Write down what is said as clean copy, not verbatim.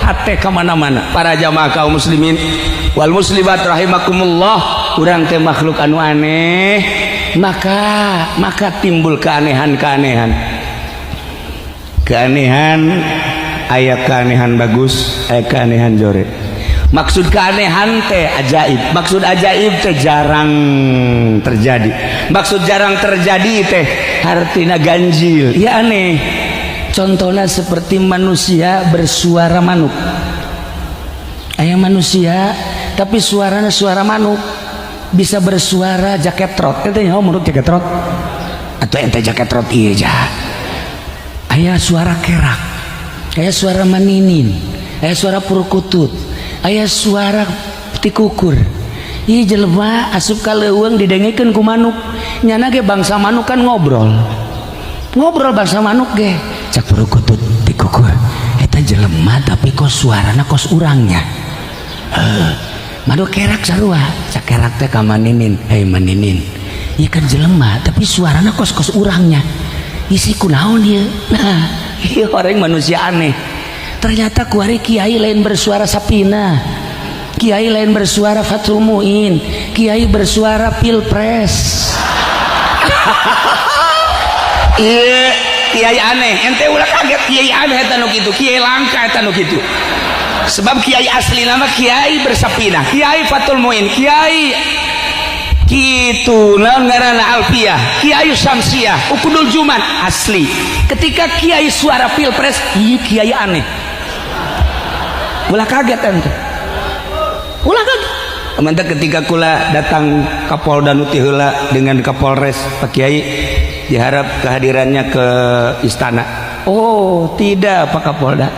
curhat teh kemana-mana. Para jamaah kaum muslimin wal muslimat rahimakumullah, urang teh makhluk anu aneh, maka timbul keanehan. Aya keanehan bagus, aya keanehan jore. Maksud keanehan teh ajaib, maksud ajaib teh jarang terjadi, maksud jarang terjadi teh artina ganjil, ya aneh. Contohnya seperti manusia bersuara manuk. Aya manusia tapi suaranya suara manuk, bisa bersuara jaket trot. Ente nyaho menurut jaket trot atau ente jaket trot iya jah. Aya suara kerak, aya suara maninin, aya suara purukutut, aya suara tikukur. Ieu jelema asup ka leuweung didengikeun ku manuk. Nyana ge bangsa manuk kan ngobrol bangsa manuk ge. Cak purukutut tikukur. Eta jelema tapi kos suarana kos urangnya. Manuk kerak sarua. Cak kerak teh ka maninin, "Hei maninin." Ieu kan jelema tapi suarana kos urangnya. Isi kunaon ieu? Nah, ieu orang manusia aneh. Ternyata kuari kiai lain bersuara Sapina, kiai lain bersuara Fatul Muin, kiai bersuara Pilpres. Iya, kiai aneh. Ente ulah kaget kiai aneh eta nu kitu, kiai langka eta nu kitu. Sebab kiai asli nama kiai bersapina, kiai Fatul Muin, kiai kitu naon ngaranna Alfiyah, kiai Syamsiah, Ukudul Juman asli. Ketika kiai suara Pilpres, ieu kiai aneh. Ulah kaget ente. Ulah kaget. Mantap ketika kula datang Kapolda nu ti heula dengan Kapolres Pak Kiai, diharap kehadirannya ke istana. Oh, tidak Pak Kapolda.